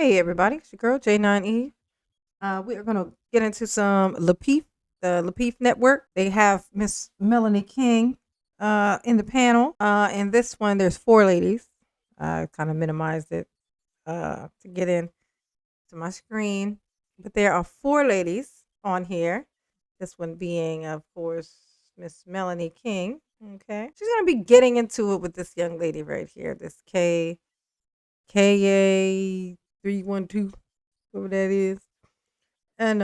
Hey everybody, it's your girl J9E. We are gonna get into some Lapeef, the Lapeef Network. They have Miss Melanie King in the panel. In this one, there's four ladies. I kind of minimized it to get in to my screen, but there are four ladies on here. This one being, of course, Miss Melanie King. Okay, she's gonna be getting into it with this young lady right here. This KA 312, whatever that is. And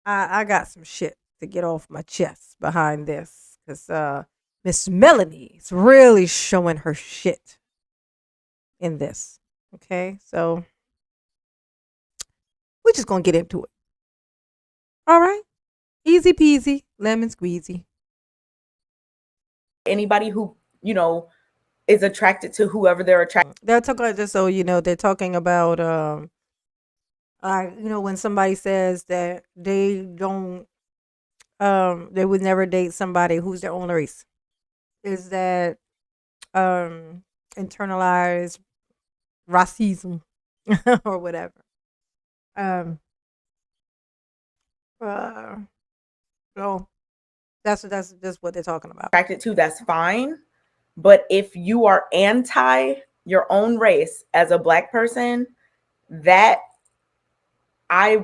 I got some shit to get off my chest behind this because Miss Melanie is really showing her shit in this. Okay, so we're just gonna get into it. All right, easy peasy, lemon squeezy. Anybody who is attracted to whoever they're attracted. They're talking, just so you know, they're talking about when somebody says that they don't they would never date somebody who's their own race. Is that um internalized racism or whatever? Um uh so that's just what they're talking about. Attracted to, that's fine. But if you are anti your own race as a Black person, that I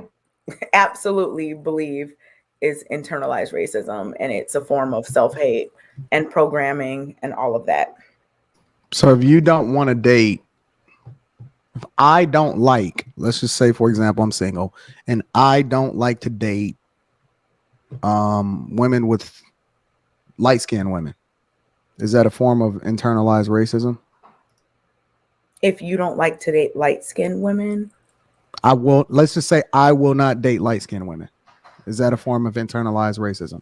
absolutely believe is internalized racism, and it's a form of self-hate and programming and all of that. So if you don't want to date, if I don't like, let's just say, for example, I'm single and I don't like to date women with light-skinned women, is that a form of internalized racism? If you don't like to date light-skinned women, let's just say I will not date light-skinned women. Is that a form of internalized racism?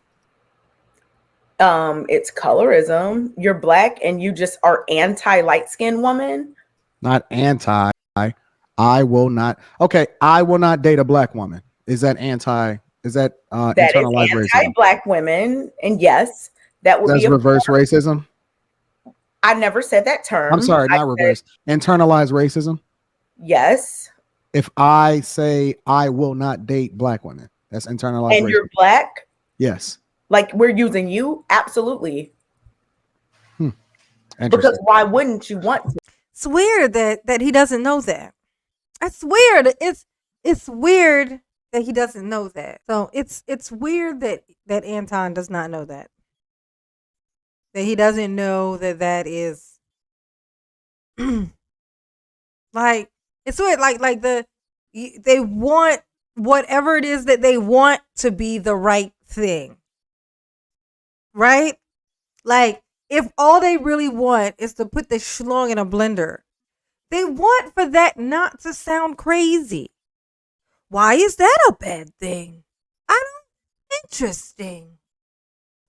It's colorism. You're Black and you just are anti light-skinned woman. Not anti. I will not. Okay, I will not date a Black woman. Is that anti? Is that internalized racism? Anti-Black women, and yes, that would be reverse racism. I never said that term. I'm sorry, not reverse. Internalized racism. Yes. If I say I will not date Black women, that's internalized racism. And you're Black? Yes. Like we're using you? Absolutely. Because why wouldn't you want to? It's weird that he doesn't know that. That's weird. It's weird that he doesn't know that. So it's weird that Anton does not know that. That he doesn't know that is like, it's weird. Like they want whatever it is that they want to be the right thing. Right? Like, if all they really want is to put the schlong in a blender, they want for that not to sound crazy. Why is that a bad thing? Interesting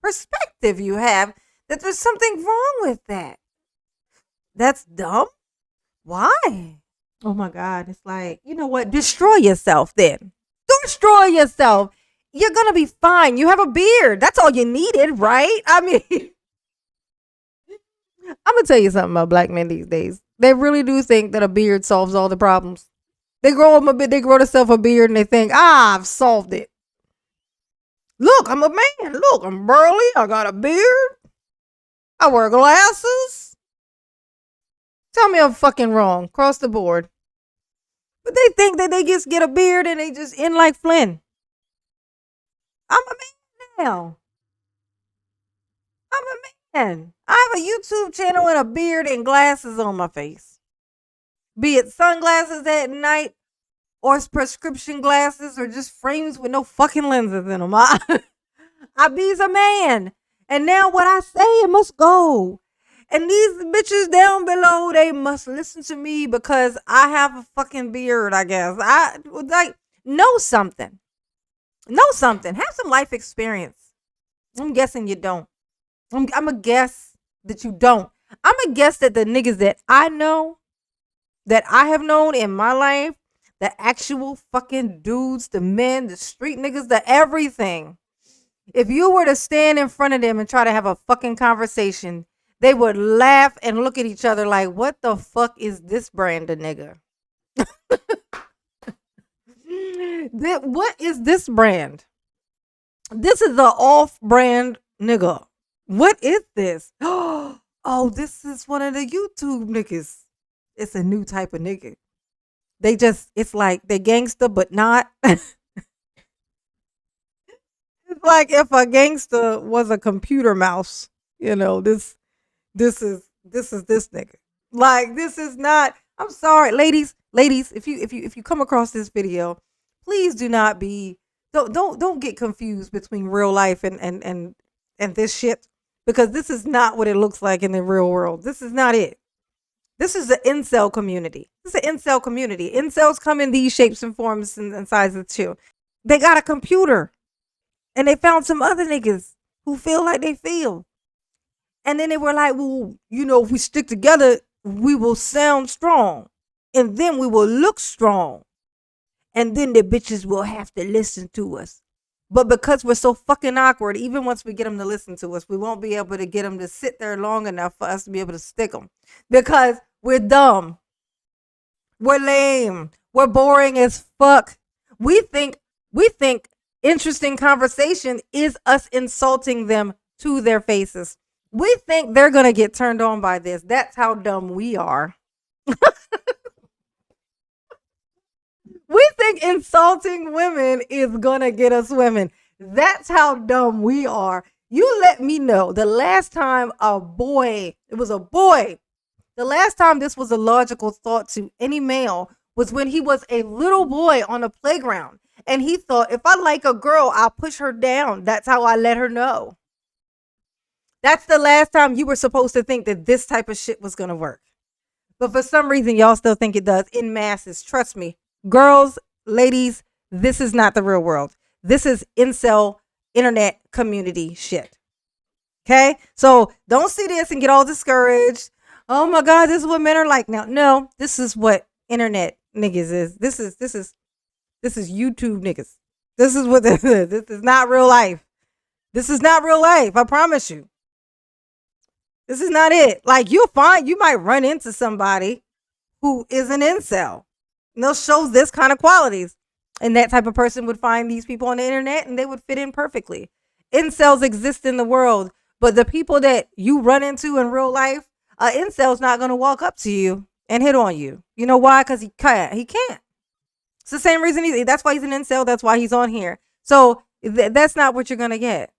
perspective you have, that there's something wrong with that. That's dumb. Why? Oh my God. It's like, you know what? Destroy yourself then. Destroy yourself. You're going to be fine. You have a beard. That's all you needed, right? I mean, I'm going to tell you something about Black men these days. They really do think that a beard solves all the problems. They grow themselves a beard and they think, I've solved it. Look, I'm a man. Look, I'm burly. I got a beard. I wear glasses. Tell me I'm fucking wrong. Across the board. But they think that they just get a beard and they just end like Flynn. I'm a man now. I'm a man. I have a YouTube channel and a beard and glasses on my face. Be it sunglasses at night or prescription glasses or just frames with no fucking lenses in them. I be's a man. And now what I say, it must go. And these bitches down below, they must listen to me because I have a fucking beard, I guess. I like know something. Know something. Have some life experience. I'm guessing you don't. I'm going to guess that you don't. I'm going to guess that the niggas that I know, that I have known in my life, the actual fucking dudes, the men, the street niggas, the everything. If you were to stand in front of them and try to have a fucking conversation, they would laugh and look at each other like, what the fuck is this brand of nigga? What is this brand? This is the off-brand nigga. What is this? Oh, this is one of the YouTube niggas. It's a new type of nigga. It's like they gangster, but not. It's like if a gangster was a computer mouse, this is this nigga. Like, this is not. I'm sorry, ladies, if you come across this video, please do not be don't get confused between real life and this shit, because this is not what it looks like in the real world. This is not it. This is the incel community. This is an incel community. Incels come in these shapes and forms and sizes too. They got a computer and they found some other niggas who feel like they feel. And then they were like, well, if we stick together, we will sound strong. And then we will look strong. And then the bitches will have to listen to us. But because we're so fucking awkward, even once we get them to listen to us, we won't be able to get them to sit there long enough for us to be able to stick them. Because we're dumb. We're lame. We're boring as fuck. We think interesting conversation is us insulting them to their faces. We think they're going to get turned on by this. That's how dumb we are. We think insulting women is going to get us women. That's how dumb we are. You let me know the last time the last time this was a logical thought to any male was when he was a little boy on a playground. And he thought, if I like a girl, I'll push her down. That's how I let her know. That's the last time you were supposed to think that this type of shit was going to work. But for some reason, y'all still think it does in masses. Trust me. Girls, ladies, this is not the real world. This is incel internet community shit. Okay? So don't see this and get all discouraged. Oh my God, this is what men are like now. No, this is what internet niggas is. This is YouTube niggas. This is what this is. This is not real life. This is not real life. I promise you. This is not it. Like, you might run into somebody who is an incel. And they'll show this kind of qualities. And that type of person would find these people on the internet and they would fit in perfectly. Incels exist in the world, but the people that you run into in real life, incel's not going to walk up to you and hit on you. You know why? Because he can't. It's the same reason that's why he's an incel. That's why he's on here. So that's not what you're going to get.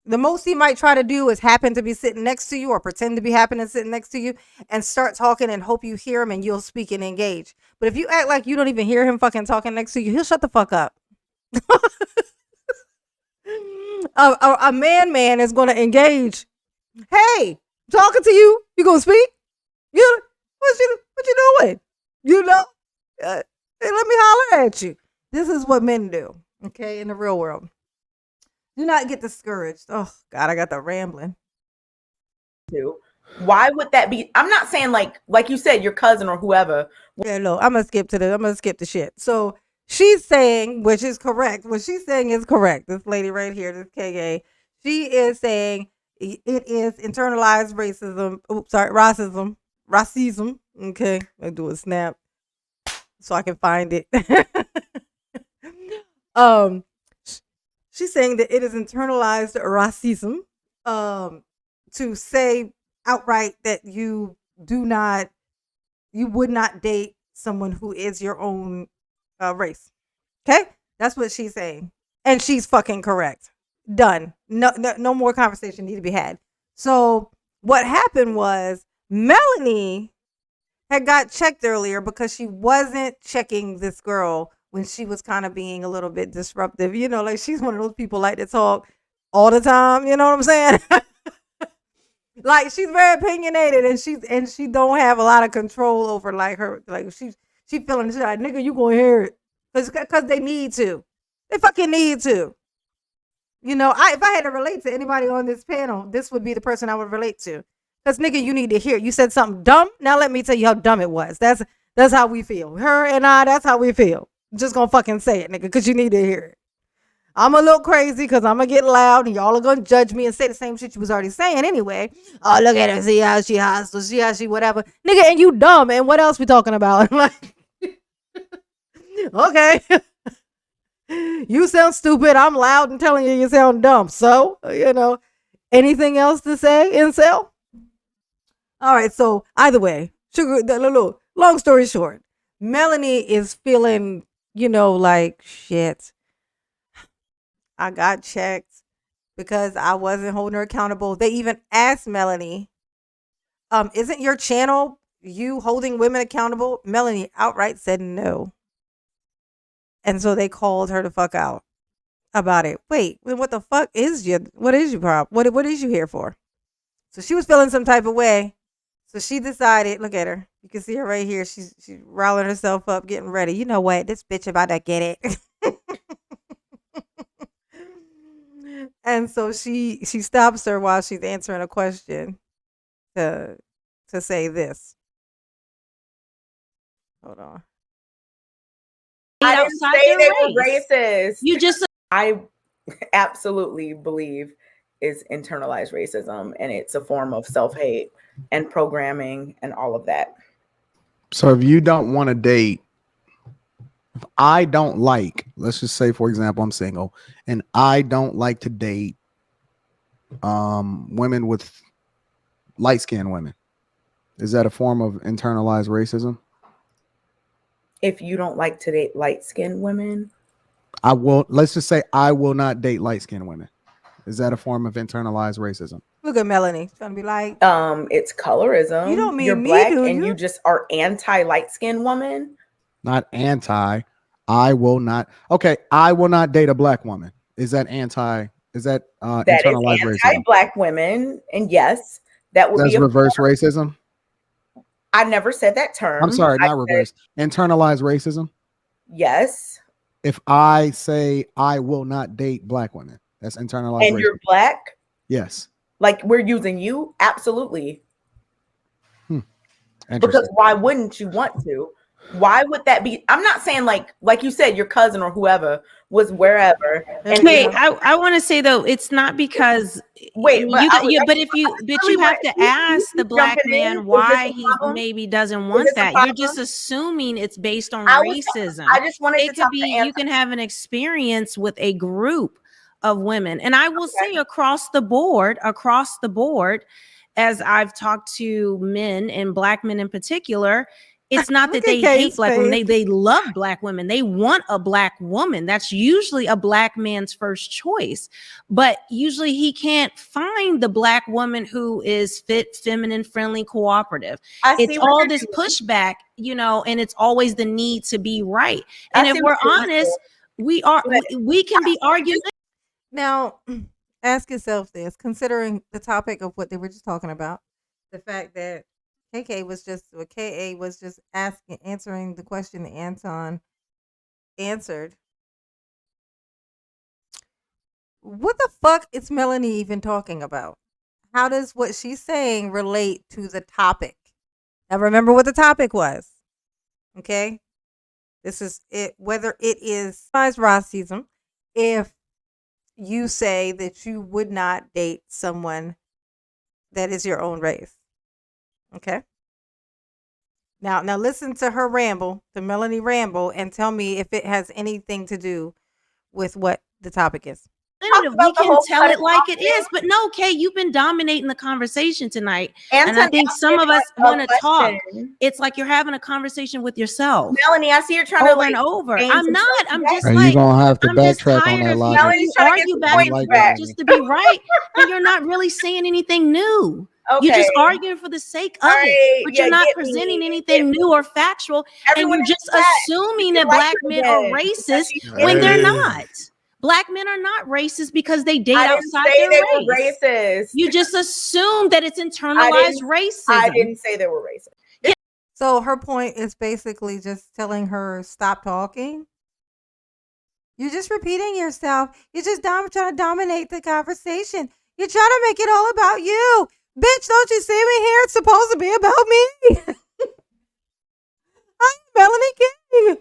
The most he might try to do is happen to be sitting next to you or pretend to be happening sitting next to you and start talking and hope you hear him and you'll speak and engage. But if you act like you don't even hear him fucking talking next to you, he'll shut the fuck up. A man is going to engage. Hey, I'm talking to you. You going to speak? What you doing? Hey, let me holler at you. This is what men do. Okay. In the real world. Do not get discouraged. Oh God, I got the rambling. Why would that be? I'm not saying like you said, your cousin or whoever. Yeah, no, I'm gonna skip the shit. So she's saying, which is correct. What she's saying is correct. This lady right here, this KA, she is saying it is internalized racism. Oops, sorry, racism. Okay, I do a snap so I can find it. She's saying that it is internalized racism to say outright that you would not date someone who is your own race. Okay? That's what she's saying. And she's fucking correct. Done. No more conversation need to be had. So what happened was Melanie had got checked earlier because she wasn't checking this girl when she was kind of being a little bit disruptive. Like she's one of those people like to talk all the time. You know what I'm saying? Like she's very opinionated and she don't have a lot of control over like her. Like she feeling like, nigga, you gonna hear it. Because they need to. They fucking need to. If I had to relate to anybody on this panel, this would be the person I would relate to. Because nigga, you need to hear it. You said something dumb. Now let me tell you how dumb it was. That's how we feel. Her and I, that's how we feel. Just gonna fucking say it, nigga, because you need to hear it. I'm a little crazy because I'm gonna get loud and y'all are gonna judge me and say the same shit you was already saying anyway. Oh, look at her, see how she hostile, see how she whatever, nigga, and you dumb. And what else we talking about? Like, okay, you sound stupid. I'm loud and telling you sound dumb. So anything else to say, incel? All right. So either way, long story short, Melanie is feeling, like shit. I got checked because I wasn't holding her accountable. They even asked Melanie, isn't your channel you holding women accountable? Melanie outright said no. And so they called her the fuck out about it. Wait, what the fuck is what is your problem? What is you here for? So she was feeling some type of way. So she decided, look at her. You can see her right here. She's riling herself up, getting ready. You know what? This bitch about to get it. And so she stops her while she's answering a question to say this. Hold on. I didn't say they were racist. You just I absolutely believe is internalized racism, and it's a form of self-hate and programming and all of that. So if you don't want to date, if I don't like, let's just say, for example, I'm single and I don't like to date women with light-skinned women. Is that a form of internalized racism? If you don't like to date light-skinned women, let's just say I will not date light-skinned women. Is that a form of internalized racism? Look at Melanie. She's gonna be like, it's colorism. You don't mean you're me, black do and you? you just are anti-light-skinned woman. Not anti. I will not. Okay, I will not date a black woman. Is that anti? Is that That internalized is racism? anti-black women, and yes, that would That's be a reverse racism. I never said that term. I'm sorry, not reverse. Internalized racism. Yes. If I say I will not date black women, that's internalized And racism. you're black? Yes. Like we're using you? Absolutely. Interesting. Because why wouldn't you want to? Why would that be? I'm not saying like you said, your cousin or whoever was wherever. And wait, I want to say though, it's not because wait, but if you have to ask the black man why he maybe doesn't want that. You're just assuming it's based on racism. I just wanted it could be you can have an experience with a group of women, and I will say across the board, as I've talked to men and black men in particular. It's not that they hate black women. They love black women. They want a black woman. That's usually a black man's first choice. But usually he can't find the black woman who is fit, feminine, friendly, cooperative. It's all this pushback, and it's always the need to be right. And if we're honest, we can be arguing. Now, ask yourself this, considering the topic of what they were just talking about, the fact that KA was just answering the question that Anton answered. What the fuck is Melanie even talking about? How does what she's saying relate to the topic? Now remember what the topic was. Okay? This is it, whether it is racism, if you say that you would not date someone that is your own race. Okay? Now listen to her ramble, to Melanie ramble, and tell me if it has anything to do with what the topic is. We can tell it like it is, but no, Kay, you've been dominating the conversation tonight, and I think some of us want to talk. It's like you're having a conversation with yourself. Melanie, I see you're trying over and over. I'm not. I'm just and like you're gonna have to I'm backtrack on that logic. You argue back just to be right, and you're not really saying anything new. Okay. You're just arguing for the sake of it, but you're not presenting anything new or factual, and you're just assuming that black men are racist when they're not. Black men are not racist because they date outside their race. Racist. You just assume that it's internalized racism. I didn't say they were racist. So her point is basically just telling her stop talking. You're just repeating yourself. You're just trying to dominate the conversation. You're trying to make it all about you. Bitch, don't you see me here? It's supposed to be about me. I'm Melanie King.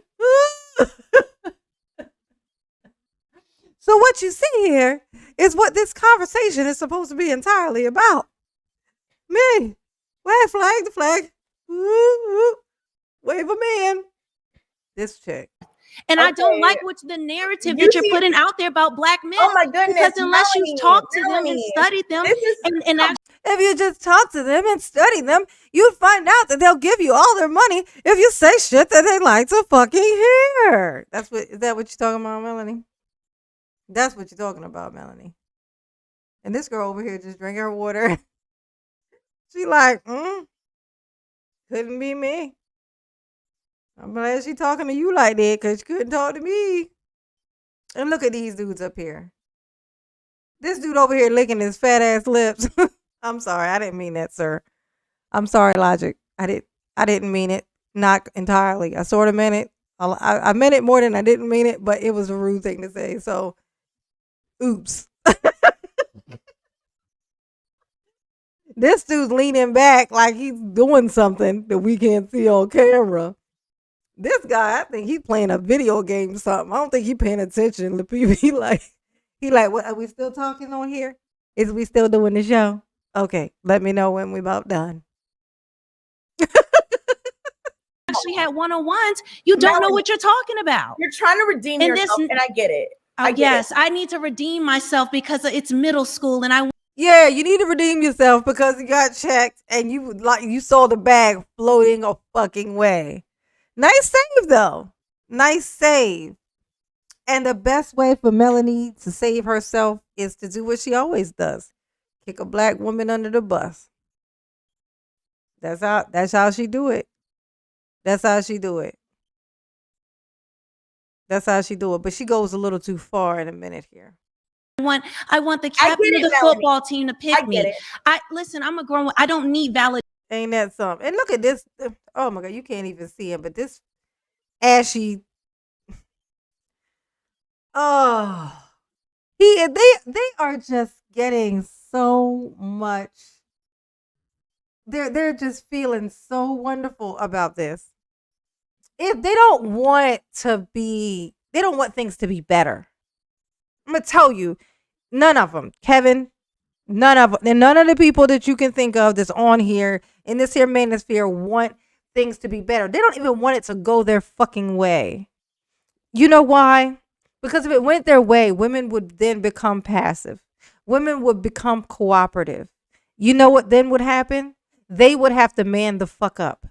So what what you see here is what this conversation is supposed to be entirely about. Me, wave flag, the flag, woo, woo, wave a man. This chick. And I don't like what's the narrative that you're putting out there about black men. Oh my goodness. Because unless you talk to them and study them, and if you just talk to them and study them, you'd find out that they'll give you all their money if you say shit that they like to fucking hear. Is that what you're talking about, Melanie? That's what you're talking about, Melanie. And this girl over here just drinking her water. She like, couldn't be me. I'm glad she talking to you like that because she couldn't talk to me. And look at these dudes up here. This dude over here licking his fat ass lips. I'm sorry, I didn't mean that, sir. I'm sorry, Logic. I didn't mean it. Not entirely. I sort of meant it. I meant it more than I didn't mean it, but it was a rude thing to say. So, oops. This dude's leaning back like he's doing something that we can't see on camera. This guy, I think he's playing a video game or something. I don't think he's paying attention. Lapeef, he like, what, are we still talking on here? Is we still doing the show? Okay, let me know when we about done. She had one-on-ones. You don't know what you're talking about. You're trying to redeem yourself, and I get it. I need to redeem myself because it's middle school, and yeah, you need to redeem yourself because you got checked and you saw the bag floating a fucking way. Nice save though. Nice save. And the best way for Melanie to save herself is to do what she always does. Kick a black woman under the bus. That's how she do it. That's how she do it. That's how she do it. But she goes a little too far in a minute here. I want the captain of the football team to pick me. Listen, I'm a grown. I don't need valid. Ain't that something? And look at this. Oh my God, you can't even see him. But this ashy. Oh, they are just getting so much. They're just feeling so wonderful about this. If they don't want things to be better. I'm gonna tell you, none of them, Kevin, none of the people that you can think of that's on here in this here manosphere want things to be better. They don't even want it to go their fucking way. You know why? Because if it went their way, women would then become passive. Women would become cooperative. You know what then would happen? They would have to man the fuck up.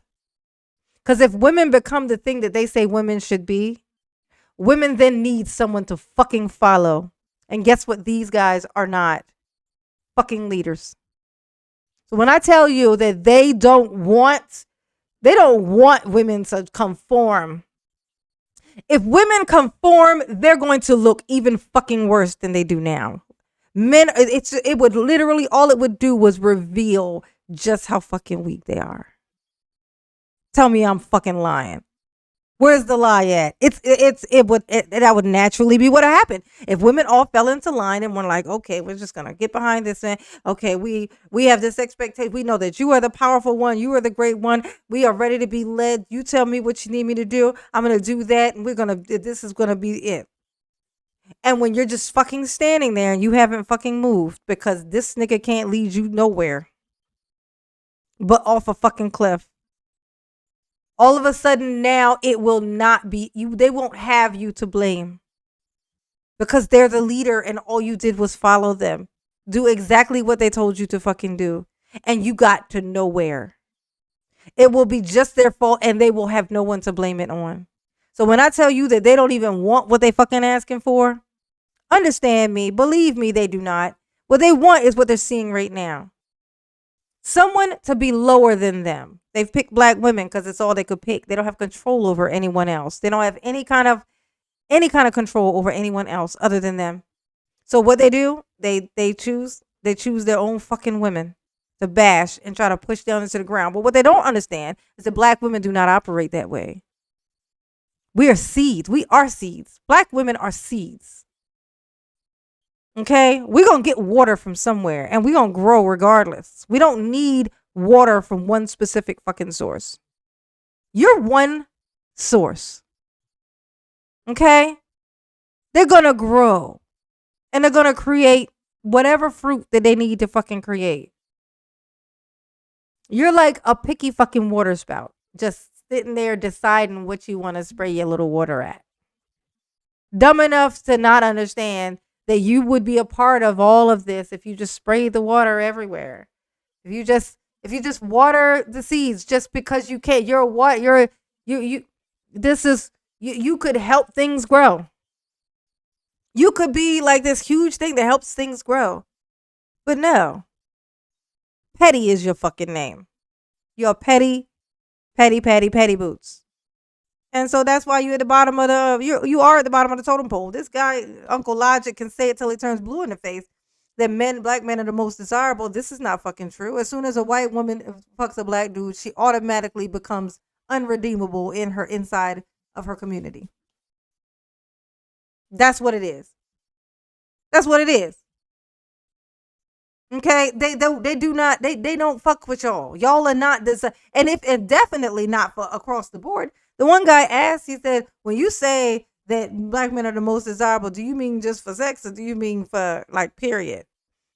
Because if women become the thing that they say women should be, women then need someone to fucking follow. And guess what? These guys are not fucking leaders. So when I tell you that they don't want women to conform. If women conform, they're going to look even fucking worse than they do now. Men, it would literally, all it would do was reveal just how fucking weak they are. Tell me I'm fucking lying. Where's the lie at? That would naturally be what happened if women all fell into line and were like, okay, we're just gonna get behind this, and okay, we have this expectation. We know that you are the powerful one, you are the great one. We are ready to be led. You tell me what you need me to do. I'm gonna do that, and this is gonna be it. And when you're just fucking standing there and you haven't fucking moved because this nigga can't lead you nowhere but off a fucking cliff. All of a sudden now it will not be you. They won't have you to blame because they're the leader and all you did was follow them. Do exactly what they told you to fucking do. And you got to nowhere. It will be just their fault and they will have no one to blame it on. So when I tell you that they don't even want what they fucking asking for, understand me, believe me, they do not. What they want is what they're seeing right now. Someone to be lower than them. They've picked black women because it's all they could pick. They don't have control over anyone else. They don't have any kind of control over anyone else other than them. So what they do, they choose their own fucking women to bash and try to push down into the ground. But what they don't understand is that black women do not operate that way. We are seeds. We are seeds. Black women are seeds. Okay? We're going to get water from somewhere and we're going to grow regardless. We don't need water from one specific fucking source. You're one source. Okay? They're going to grow. And they're gonna create whatever fruit that they need to fucking create. You're like a picky fucking water spout, just sitting there deciding what you want to spray your little water at. Dumb enough to not understand that you would be a part of all of this if you just sprayed the water everywhere. If you just water the seeds just because you can, you could help things grow. You could be like this huge thing that helps things grow. But no. Petty is your fucking name. You're petty boots. And so that's why you're at the bottom of you are at the bottom of the totem pole. This guy, Uncle Logic, can say it till he turns blue in the face that black men are the most desirable. This is not fucking true. As soon as a white woman fucks a black dude, she automatically becomes unredeemable in her inside of her community. That's what it is. That's what it is. Okay, they don't fuck with y'all. Y'all are not this, and definitely not for across the board. The one guy asked, he said, when you say that black men are the most desirable, do you mean just for sex or do you mean for like period?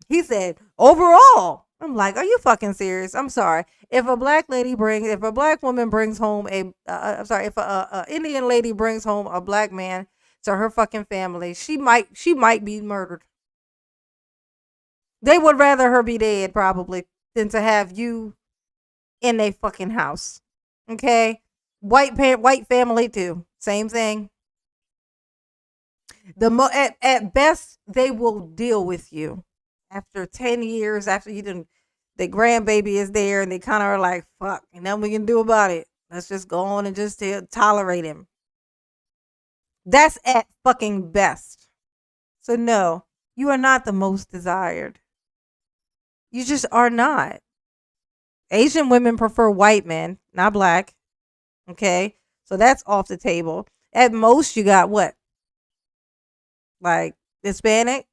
He said overall. I'm like, are you fucking serious? I'm sorry. If a black woman brings home if a Indian lady brings home a black man to her fucking family, she might be murdered. They would rather her be dead probably than to have you in a fucking house. Okay? White family too. Same thing. At best they will deal with you after 10 years after the grandbaby is there and they kind of are like, fuck, and nothing we can do about it. Let's just go on and just tolerate him. That's at fucking best. So no, you are not the most desired. You just are not. Asian women prefer white men, not black. Okay? So that's off the table. At most, you got what? Like Hispanic?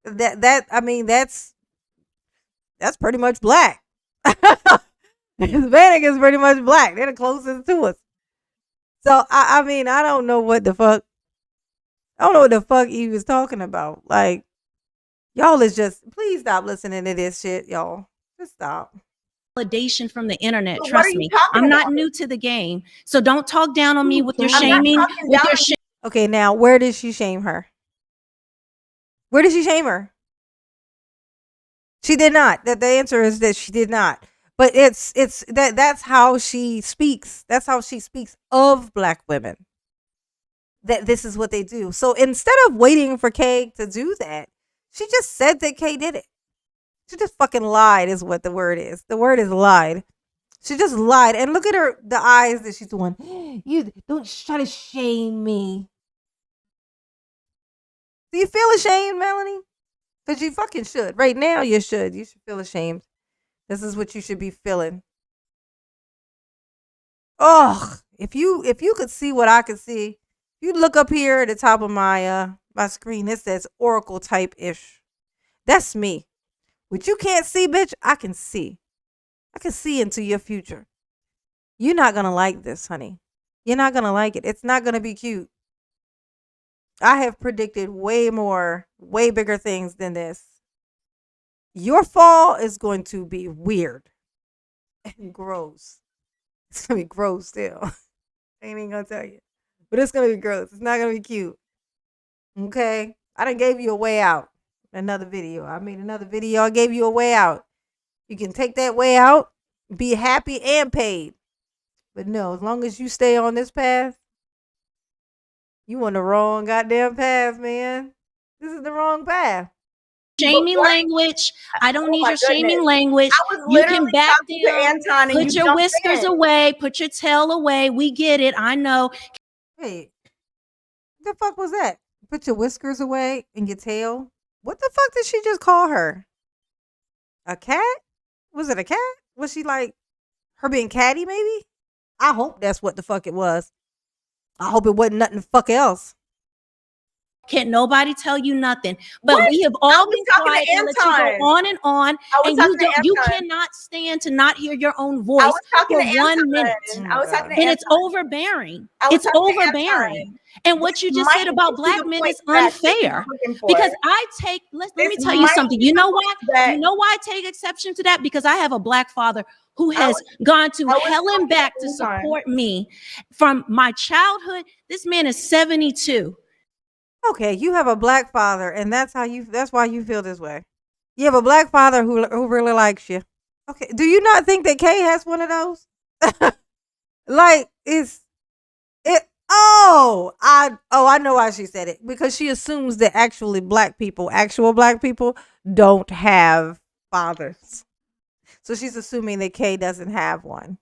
That's pretty much black. Hispanic is pretty much black. They're the closest to us. So I don't know what the fuck. I don't know what the fuck he was talking about. Like, y'all is just, please stop listening to this shit, y'all. Just stop. Validation from the internet. But Trust me, I'm not new to the game, so don't talk down on me with your shaming. Okay, now where did she shame her? Where did she shame her? She did not. The answer is that she did not. But that's how she speaks. That's how she speaks of black women. That this is what they do. So instead of waiting for Kay to do that, she just said that Kay did it. She just fucking lied is what the word is. The word is lied. She just lied. And look at her, the eyes that she's doing. You don't try to shame me. Do you feel ashamed, Melanie? Because you fucking should. Right now you should. You should feel ashamed. This is what you should be feeling. Oh, if you could see what I could see, you look up here at the top of my screen, it says Oracle type-ish. That's me. What you can't see, bitch, I can see. I can see into your future. You're not going to like this, honey. You're not going to like it. It's not going to be cute. I have predicted way bigger things than this. Your fall is going to be weird and gross. It's going to be gross still. I ain't even going to tell you. But it's going to be gross. It's not going to be cute. Okay? I done gave you a way out. Another video. I made another video. I gave you a way out. You can take that way out, be happy and paid. But no, as long as you stay on this path, you on the wrong goddamn path, man. This is the wrong path. Shaming language. I don't need your shaming language. You can back down, put your whiskers away, put your tail away. We get it. I know. Wait, what the fuck was that? Put your whiskers away and your tail? What the fuck did she just call her? A cat? Was it a cat? Was she like her being catty maybe? I hope that's what the fuck it was. I hope it wasn't nothing the fuck else. Can't nobody tell you nothing. But What? we have I all was been talking to quiet and let you Anton. go on and on. I was And talking to you Anton. cannot stand to not hear your own I voice was talking for to 1 Anton. minute. I was talking to And Anton. it's overbearing. I was It's talking to overbearing. Anton. And what This you just said might about get to black the men point is back that you were unfair. looking for. Because I take, let me This tell you might something. get You to know the why? point back. You know why I take exception to that? Because I have a black father who I has was- gone to I was hell and talking to back to Anton. support me from my childhood. This man is 72. Okay, you have a black father, and that's why you feel this way. You have a black father who really likes you. Okay, do you not think that Kay has one of those? Like, it's it. Oh, I know why she said it, because she assumes that actual black people don't have fathers. So she's assuming that Kay doesn't have one.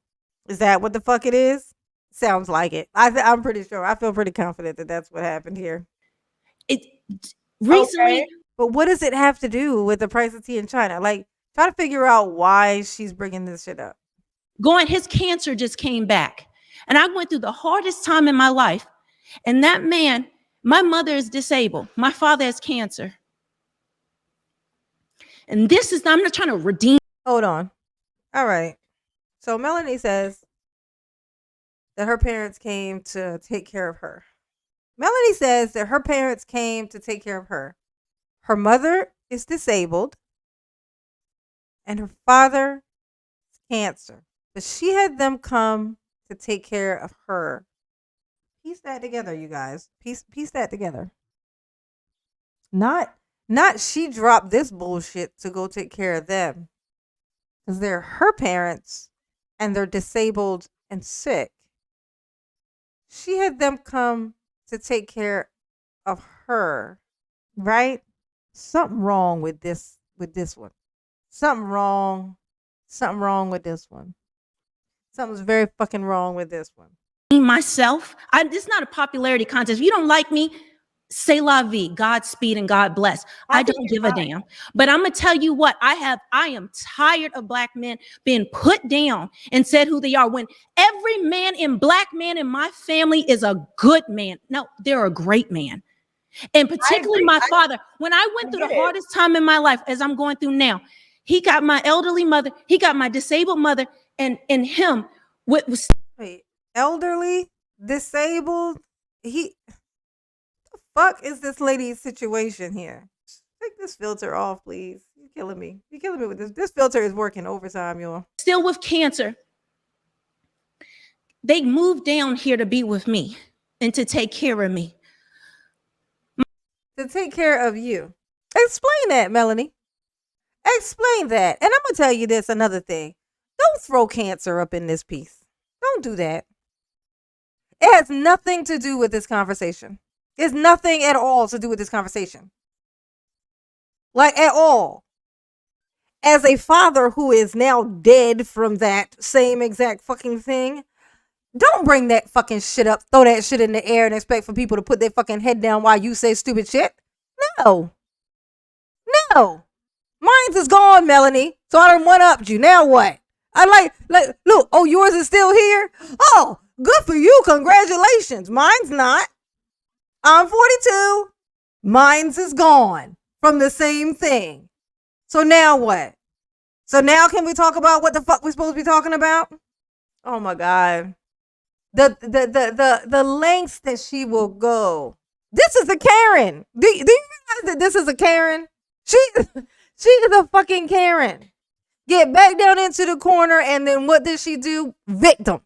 Is that what the fuck it is? Sounds like it. I'm pretty sure. I feel pretty confident that that's what happened here. It recently, Okay. But what does it have to do with the price of tea in China? Like, try to figure out why she's bringing this shit up. his cancer just came back. And I went through the hardest time in my life. And that man, my mother is disabled. My father has cancer. And I'm not trying to redeem. Hold on. All right. So Melanie says that her parents came to take care of her. Melanie says that her parents came to take care of her. Her mother is disabled and her father is cancer. But she had them come to take care of her. Piece that together, you guys. Piece that together. Not she dropped this bullshit to go take care of them. Because they're her parents and they're disabled and sick. She had them come to take care of her, right? Something wrong with this one. Something wrong with this one. Something's very fucking wrong with this one. Myself. This is not a popularity contest. If you don't like me, say la vie, Godspeed and God bless. I don't give a damn. But I'm gonna tell you what, I am tired of black men being put down and said who they are, when every black man in my family is a good man. No, they're a great man. And particularly my father. When I went through the hardest time in my life, as I'm going through now, he got my elderly mother, he got my disabled mother, and him was Wait, elderly, disabled. The fuck is this lady's situation here? Take this filter off, please. You're killing me. You're killing me with this. This filter is working overtime, y'all. still with cancer. They moved down here to be with me and to take care of me. To take care of you. Explain that, Melanie. Explain that. And I'm going to tell you this, another thing. Don't throw cancer up in this piece. Don't do that. It has nothing to do with this conversation. It's nothing at all to do with this conversation. Like, at all. As a father who is now dead from that same exact fucking thing, don't bring that fucking shit up, throw that shit in the air and expect for people to put their fucking head down while you say stupid shit. No. Mine's is gone, Melanie. So I done one-upped you. Now what? I like, look, oh, yours is still here? Oh, good for you. Congratulations. Mine's not. I'm 42. Mine's is gone from the same thing. So now what? So now can we talk about what the fuck we're supposed to be talking about? Oh my God. The lengths that she will go. This is a Karen. Do you realize that this is a Karen? She is a fucking Karen. Get back down into the corner, and then what did she do? Victim.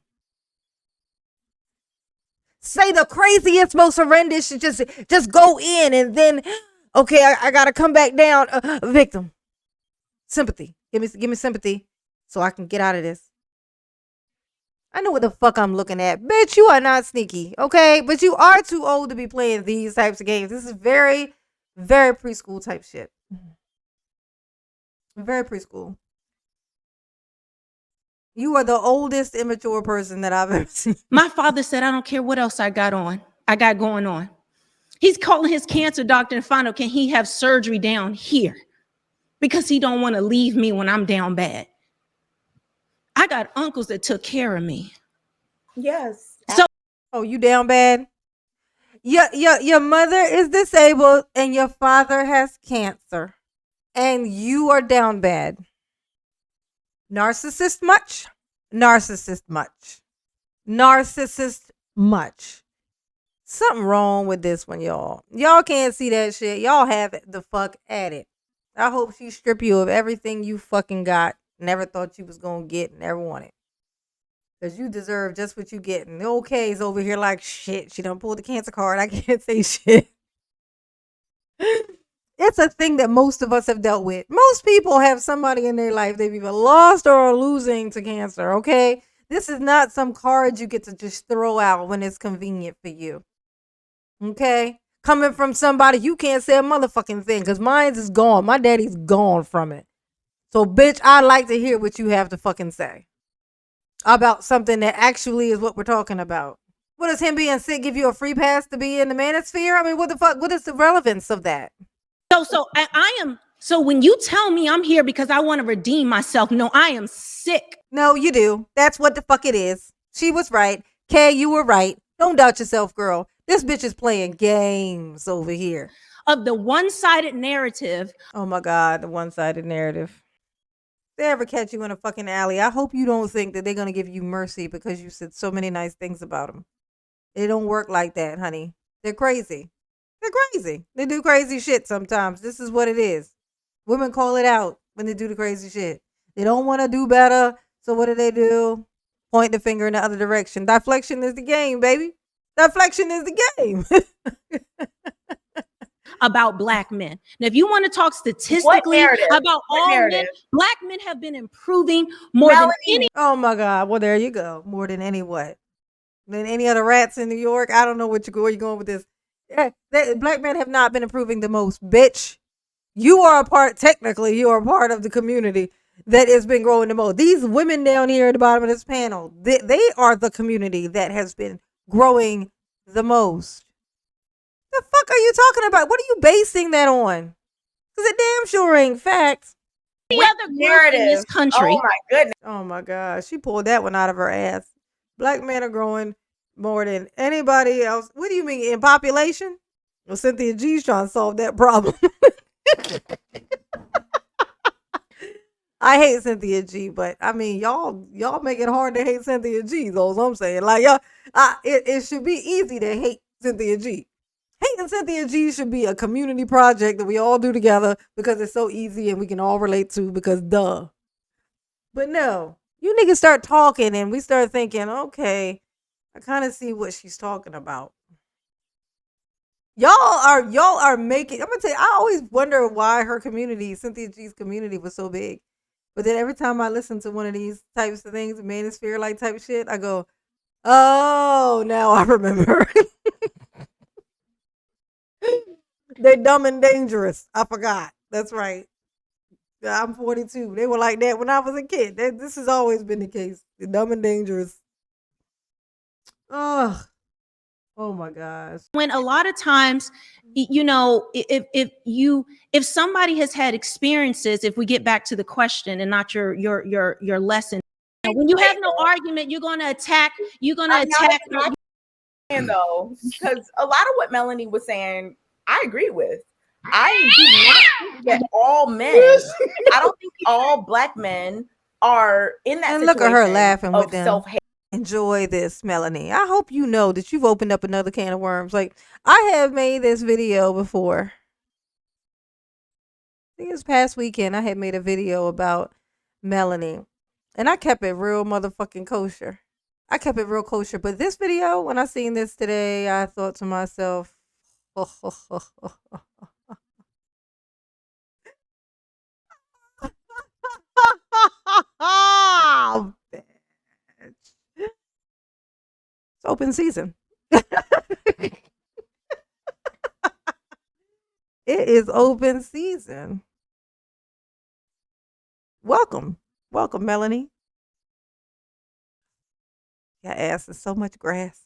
Say the craziest, most horrendous. She just go in, and then okay, I gotta come back down. Victim. Sympathy. Give me sympathy, so I can get out of this. I know what the fuck I'm looking at. Bitch, you are not sneaky, okay? But you are too old to be playing these types of games. This is very, very preschool type shit. Very preschool. You are the oldest immature person that I've ever seen. My father said, I don't care what else I got going on. He's calling his cancer doctor and find out, can he have surgery down here? Because he don't want to leave me when I'm down bad. I got uncles that took care of me. Yes. So, oh, you down bad? Your mother is disabled and your father has cancer and you are down bad. Narcissist much? Narcissist much. Narcissist much. Something wrong with this one, y'all. Y'all can't see that shit. Y'all have it the fuck at it. I hope she strip you of everything you fucking got. Never thought you was gonna get, never wanted. Because you deserve just what you get. And the old K's over here like, shit, she done pulled the cancer card. I can't say shit. It's a thing that most of us have dealt with. Most people have somebody in their life they've either lost or are losing to cancer, okay? This is not some card you get to just throw out when it's convenient for you. Okay? Coming from somebody, you can't say a motherfucking thing because mine is gone. My daddy's gone from it. So, bitch, I'd like to hear what you have to fucking say about something that actually is what we're talking about. What does him being sick give you a free pass to be in the manosphere? I mean, what the fuck? What is the relevance of that? So I am. So when you tell me I'm here because I want to redeem myself, no, I am sick. No, you do. That's what the fuck it is. She was right. Kay, you were right. Don't doubt yourself, girl. This bitch is playing games over here. Of the one-sided narrative. Oh my God, the one-sided narrative. If they ever catch you in a fucking alley, I hope you don't think that they're going to give you mercy because you said so many nice things about them. It don't work like that, honey. They're crazy. They're crazy. They do crazy shit sometimes. This is what it is. Women call it out when they do the crazy shit. They don't want to do better. So what do? Point the finger in the other direction. Deflection is the game, baby. Deflection is the game. About black men. Now, if you want to talk statistically about all men, black men have been improving more than any. Oh my God. Well, there you go. More than any what? Than any other rats in New York. I don't know where you're going with this. Yeah, black men have not been improving the most, bitch. You are a part of the community that has been growing the most. These women down here at the bottom of this panel, they are the community that has been growing the most. The fuck are you talking about? What are you basing that on? Because it damn sure ain't facts. The other narrative in this country. Oh my goodness. Oh my God. She pulled that one out of her ass. Black men are growing more than anybody else. What do you mean in population? Well, Cynthia G's trying to solve that problem. I hate Cynthia G, but I mean, y'all make it hard to hate Cynthia G. That's what I'm saying. Like, y'all, it should be easy to hate Cynthia G. Hating Cynthia G should be a community project that we all do together because it's so easy and we can all relate to because duh. But no, you niggas start talking and we start thinking, okay, I kind of see what she's talking about. Y'all are making, I'm gonna tell you, I always wonder why her community, Cynthia G's community, was so big. But then every time I listen to one of these types of things, manosphere like type shit, I go, oh, now I remember. They're dumb and dangerous. I forgot. That's right. I'm 42. They were like that when I was a kid. This has always been the case. They're dumb and dangerous. Oh my gosh. When a lot of times, you know, if somebody has had experiences, if we get back to the question and not your lesson, when you have no argument, you're going to attack. Though, because a lot of what Melanie was saying, I agree with. I do not think that all men, I don't think all black men are in that and situation. Look at her laughing with them. Self-hate. Enjoy this, Melanie. I hope you know that you've opened up another can of worms. Like, I have made this video before. I think this past weekend I had made a video about Melanie. And I kept it real motherfucking kosher. I kept it real kosher. But this video, when I seen this today, I thought to myself, it's open season. It is open season. Welcome, Melanie. Your ass is so much grass.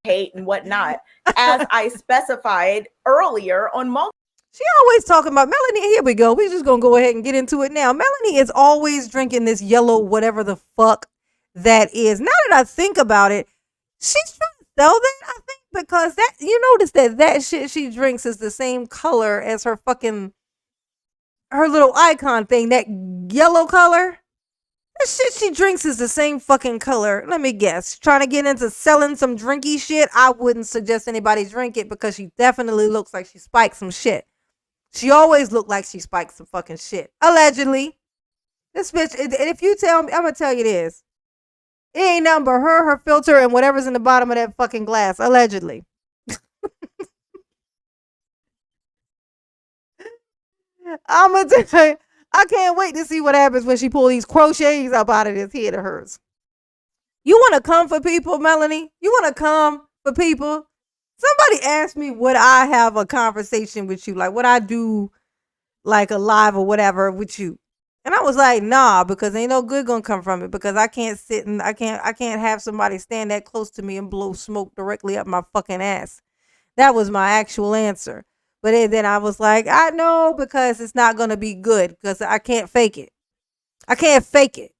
Hate and whatnot, as I specified earlier on multiple. She always talking about Melanie. Here we go. We're just gonna go ahead and get into it now. Melanie is always drinking this yellow, whatever the fuck that is. Now that I think about it, she's trying to though that I think because that you notice that shit she drinks is the same color as her little icon thing, that yellow color. The shit she drinks is the same fucking color. Let me guess. Trying to get into selling some drinky shit. I wouldn't suggest anybody drink it because she definitely looks like she spiked some shit. She always looked like she spiked some fucking shit. Allegedly. This bitch, and if you tell me, I'm gonna tell you this. It ain't nothing but her filter, and whatever's in the bottom of that fucking glass. Allegedly. I'm gonna tell you, I can't wait to see what happens when she pull these crochets up out of this head of hers. You want to come for people, Melanie? You want to come for people? Somebody asked me, would I have a conversation with you? Like, would I do like a live or whatever with you? And I was like, nah, because ain't no good gonna come from it. Because I can't sit and I can't have somebody stand that close to me and blow smoke directly up my fucking ass. That was my actual answer. But then I was like, I know, because it's not gonna be good because I can't fake it. I can't fake it.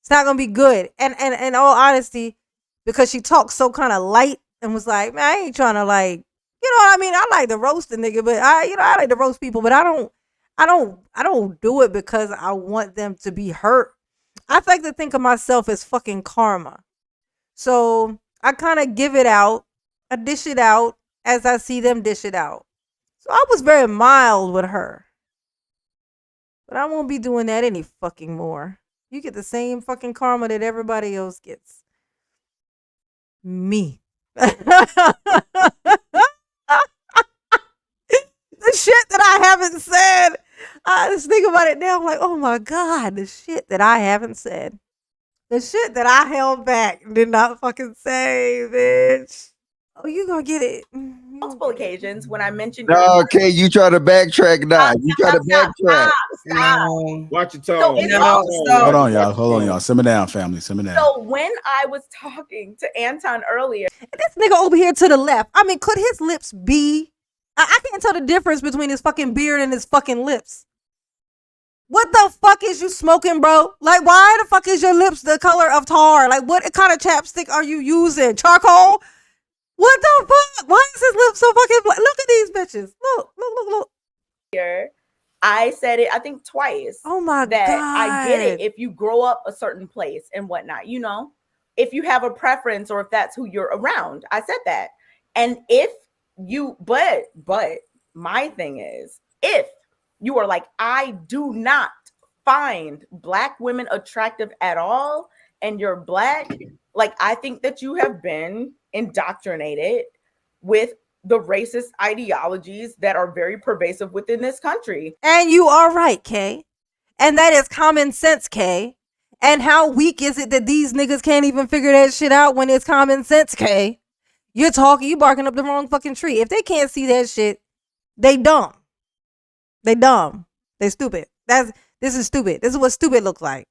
It's not gonna be good. And in all honesty, because she talks so kind of light and was like, man, I ain't trying to like, you know what I mean? I like to roast a nigga, but I like to roast people, but I don't do it because I want them to be hurt. I like to think of myself as fucking karma. So I kind of give it out. I dish it out as I see them dish it out. So I was very mild with her. But I won't be doing that any fucking more. You get the same fucking karma that everybody else gets. Me. The shit that I haven't said. I just think about it now. I'm like, oh my God, the shit that I haven't said. The shit that I held back and did not fucking say, bitch. Oh, you gonna get it. Multiple occasions when I mentioned. Okay, you try to backtrack now. You try to backtrack. Stop. Watch your tone. Hold on, y'all. Simmer down, family. Simmer down. So when I was talking to Anton earlier, and this nigga over here to the left, I mean, could his lips be? I can't tell the difference between his fucking beard and his fucking lips. What the fuck is you smoking, bro? Like, why the fuck is your lips the color of tar? Like, what kind of chapstick are you using? Charcoal? What the fuck? Why is his lips so fucking black? Look at these bitches. Look. Here, I said it, I think twice. Oh my that God. I get it if you grow up a certain place and whatnot, you know, if you have a preference or if that's who you're around. I said that. And if you, but my thing is, if you are like, I do not find Black women attractive at all, and you're Black, like, I think that you have been indoctrinated with the racist ideologies that are very pervasive within this country. And you are right, Kay. And that is common sense, Kay. And how weak is it that these niggas can't even figure that shit out when it's common sense, Kay? You barking up the wrong fucking tree. If they can't see that shit, they dumb. They dumb. They stupid. This is stupid. This is what stupid looks like.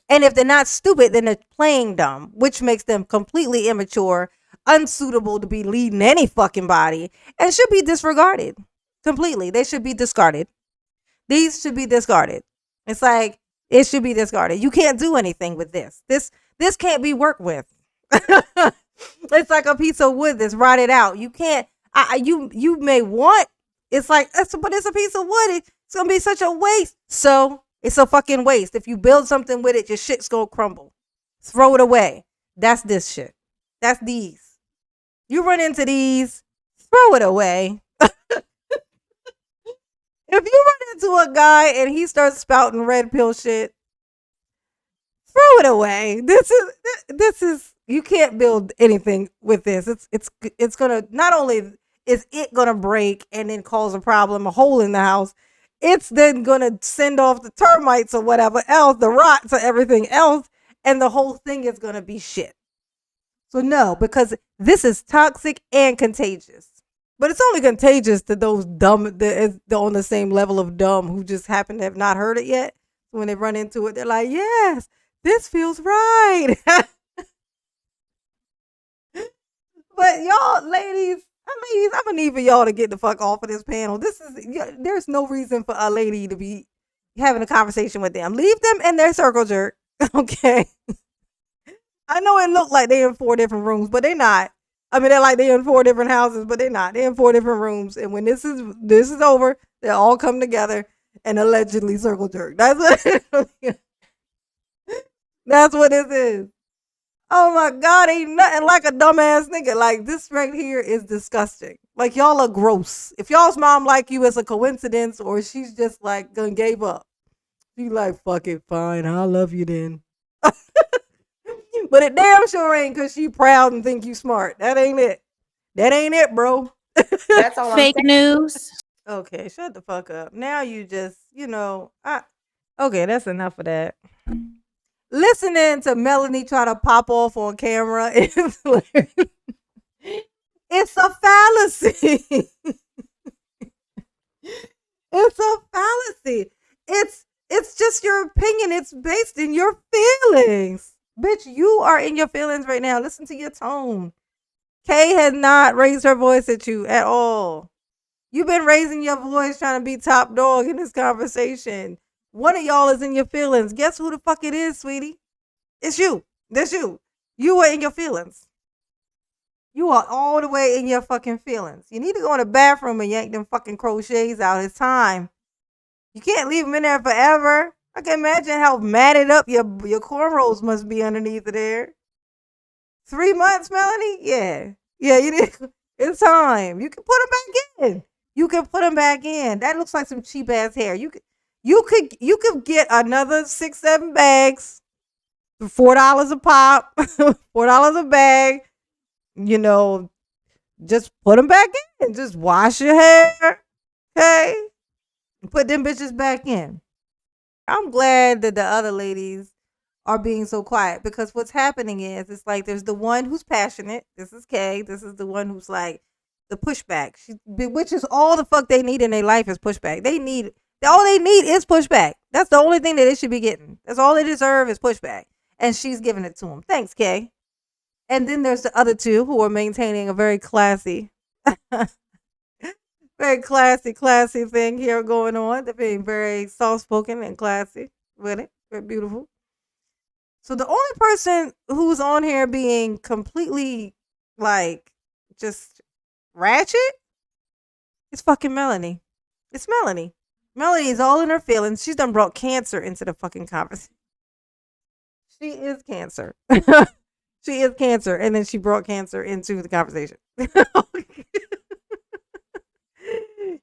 And if they're not stupid, then they're playing dumb, which makes them completely immature, unsuitable to be leading any fucking body, and should be disregarded completely. They should be discarded. These should be discarded. It's like, it should be discarded. You can't do anything with this. This can't be worked with. It's like a piece of wood that's rotted out. You can't, you may want, but it's a piece of wood. It's going to be such a waste. So it's a fucking waste. If you build something with it, your shit's going to crumble. Throw it away. That's this shit. That's these. You run into these, throw it away. If you run into a guy and he starts spouting red pill shit, throw it away. This is you can't build anything with this. It's gonna, not only is it gonna break and then cause a problem, a hole in the house, it's then gonna send off the termites or whatever else, the rots or everything else, and the whole thing is gonna be shit. So no, because this is toxic and contagious. But it's only contagious to those dumb, they're on the same level of dumb who just happen to have not heard it yet. When they run into it, they're like, yes, this feels right. But y'all, ladies, I'm gonna need for y'all to get the fuck off of this panel. There's no reason for a lady to be having a conversation with them. Leave them in their circle jerk. Okay. I know it looked like they in 4 different rooms, but they not. I mean, they're like they in 4 different houses, but they're not. They're in 4 different rooms. And when this is over, they'll all come together and allegedly circle jerk. That's what that's what this is. Oh my God, ain't nothing like a dumbass nigga. Like this right here is disgusting. Like y'all are gross. If y'all's mom like you, it's a coincidence, or she's just like gonna gave up. She like, fuck it, fine, I love you then. But it damn sure ain't because she proud and think you smart. That ain't it. That ain't it, bro. That's all I'm Fake saying. news. Okay, shut the fuck up. Now you just, okay, that's enough of that. Listening to Melanie try to pop off on camera is it's a fallacy. It's a fallacy. It's just your opinion. It's based in your feelings. Bitch, you are in your feelings right now. Listen to your tone. Kay has not raised her voice at you at all. You've been raising your voice trying to be top dog in this conversation. One of y'all is in your feelings. Guess who the fuck it is, sweetie? It's you. That's you. You are in your feelings. You are all the way in your fucking feelings. You need to go in the bathroom and yank them fucking crochets out. It's time. You can't leave them in there forever. I can imagine how matted up your cornrows must be underneath of there. 3 months, Melanie? Yeah. Yeah, you did. It's time. You can put them back in. You can put them back in. That looks like some cheap ass hair. You could get another 6-7 bags for $4 a pop, $4 a bag. Just put them back in. Just wash your hair. Okay? Put them bitches back in. I'm glad that the other ladies are being so quiet because what's happening is it's like there's the one who's passionate. This is Kay. This is the one who's like the pushback. Which is all the fuck they need in their life is pushback. All they need is pushback. That's the only thing that they should be getting. That's all they deserve is pushback. And she's giving it to them. Thanks, Kay. And then there's the other two who are maintaining a very classy very classy thing here going on. They're being very soft spoken and classy with it. Very beautiful. So the only person who's on here being completely like just ratchet is fucking Melanie. It's Melanie. Melanie is all in her feelings. She's done brought cancer into the fucking conversation. She is cancer. She is cancer. And then she brought cancer into the conversation.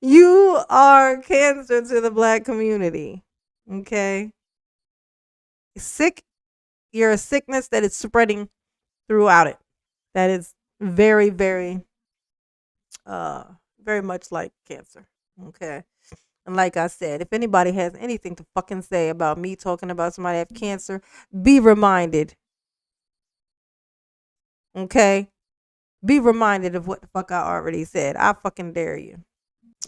You are cancer to the black community. Okay. Sick. You're a sickness that is spreading throughout it. That is very, very, very much like cancer. Okay. And like I said, if anybody has anything to fucking say about me talking about somebody have cancer, be reminded. Okay. Be reminded of what the fuck I already said. I fucking dare you.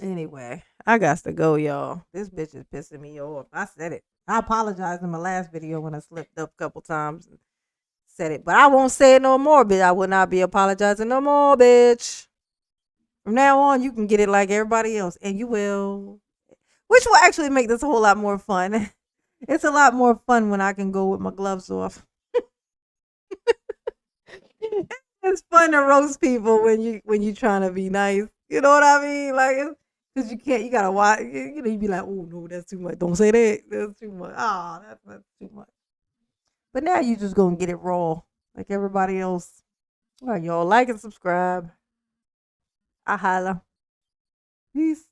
Anyway, I got to go, y'all. This bitch is pissing me off. I said it. I apologized in my last video when I slipped up a couple times and said it, but I won't say it no more, bitch. I will not be apologizing no more, bitch. From now on, you can get it like everybody else, and you will. Which will actually make this a whole lot more fun. It's a lot more fun when I can go with my gloves off. It's fun to roast people when you trying to be nice. You know what I mean? Like, because you gotta watch. You be like, oh no, that's too much. Don't say that. That's too much. Ah, that's too much. But now you just gonna get it raw, like everybody else. All right, y'all, like and subscribe. I holla. Peace.